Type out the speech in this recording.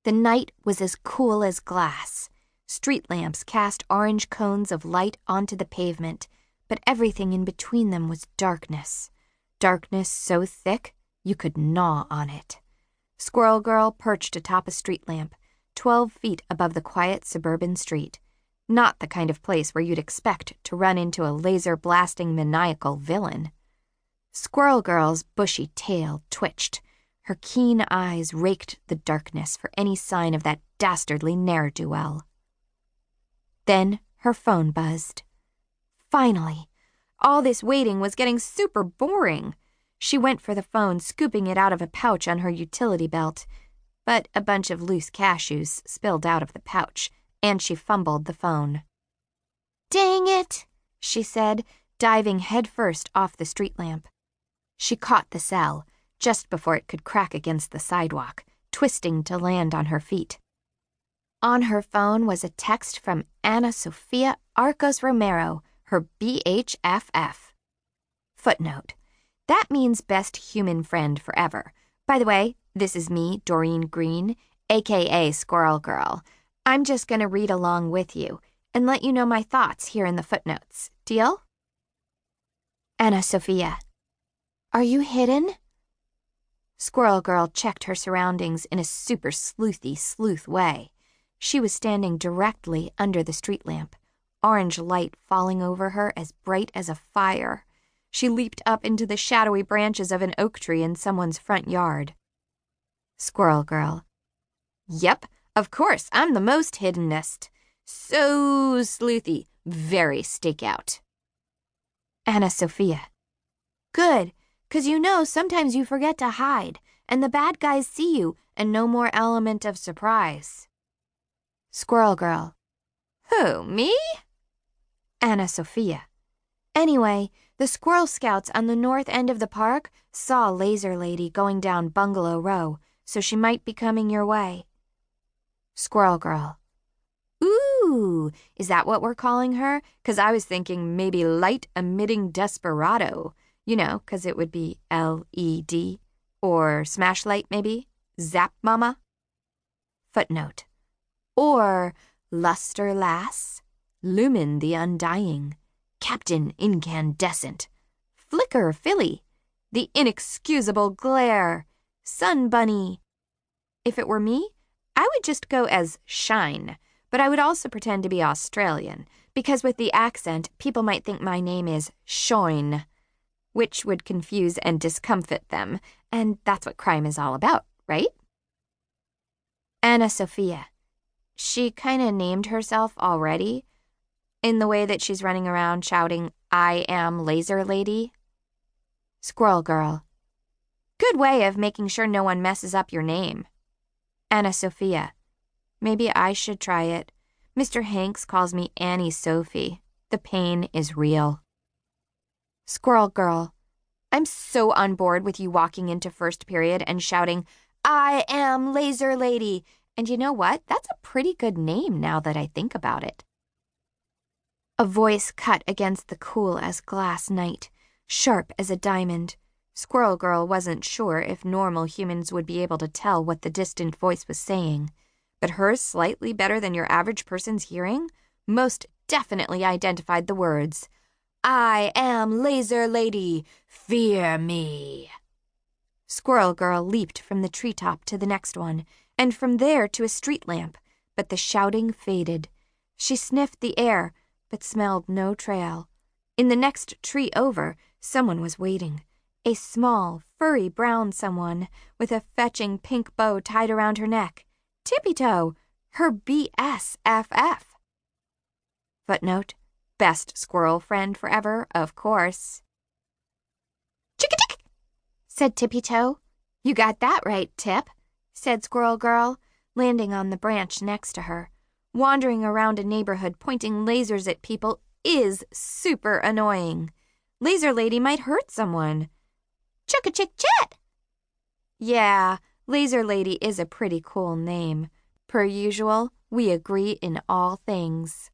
The night was as cool as glass. Street lamps cast orange cones of light onto the pavement, but everything in between them was darkness. Darkness so thick you could gnaw on it. Squirrel Girl perched atop a street lamp, 12 feet above the quiet suburban street. Not the kind of place where you'd expect to run into a laser-blasting maniacal villain. Squirrel Girl's bushy tail twitched. Her keen eyes raked the darkness for any sign of that dastardly ne'er-do-well. Then her phone buzzed. Finally! All this waiting was getting super boring. She went for the phone, scooping it out of a pouch on her utility belt. But a bunch of loose cashews spilled out of the pouch, and she fumbled the phone. "Dang it," she said, diving headfirst off the street lamp. She caught the cell, just before it could crack against the sidewalk, twisting to land on her feet. On her phone was a text from Ana Sofia Arcos Romero, her BHFF. Footnote: that means best human friend forever. By the way, this is me, Doreen Green, aka Squirrel Girl. I'm just going to read along with you and let you know my thoughts here in the footnotes. Deal? Ana Sofia: are you hidden? Squirrel Girl checked her surroundings in a super sleuthy sleuth way. She was standing directly under the street lamp, orange light falling over her as bright as a fire. She leaped up into the shadowy branches of an oak tree in someone's front yard. Squirrel Girl: yep, of course, I'm the most hiddenest. So sleuthy, very stakeout. Ana Sofia: good, 'cause you know sometimes you forget to hide, and the bad guys see you, and no more element of surprise. Squirrel Girl: who, me? Ana Sofia: anyway, the Squirrel Scouts on the north end of the park saw Laser Lady going down Bungalow Row, so she might be coming your way. Squirrel Girl: ooh, is that what we're calling her? 'Cause I was thinking maybe light-emitting desperado. You know, 'cause it would be LED. Or Smashlight, maybe? Zap Mama? Footnote: or Luster Lass, Lumen the Undying, Captain Incandescent, Flicker Filly, The Inexcusable Glare, Sun Bunny. If it were me, I would just go as Shine, but I would also pretend to be Australian, because with the accent, people might think my name is Shoin, which would confuse and discomfit them, and that's what crime is all about, right? Ana Sofia: she kinda named herself already, in the way that she's running around shouting, "I am Laser Lady." Squirrel Girl: good way of making sure no one messes up your name. Ana Sofia: maybe I should try it. Mr. Hanks calls me Annie Sophie. The pain is real. Squirrel Girl: I'm so on board with you walking into first period and shouting, "I am Laser Lady." And you know what? That's a pretty good name now that I think about it. A voice cut against the cool-as-glass night, sharp as a diamond. Squirrel Girl wasn't sure if normal humans would be able to tell what the distant voice was saying, but hers, slightly better than your average person's hearing, most definitely identified the words, "I am Laser Lady, fear me." Squirrel Girl leaped from the treetop to the next one, and from there to a street lamp, but the shouting faded. She sniffed the air, but smelled no trail. In the next tree over, someone was waiting. A small, furry brown someone, with a fetching pink bow tied around her neck. Tippy-toe, her BSFF. Footnote: best squirrel friend forever, of course. "Chick-a-tick," said Tippy-toe. "You got that right, Tip," said Squirrel Girl, landing on the branch next to her. Wandering around a neighborhood pointing lasers at people is super annoying. Laser Lady might hurt someone. Chuck-a-chick-chat! Yeah, Laser Lady is a pretty cool name. Per usual, we agree in all things.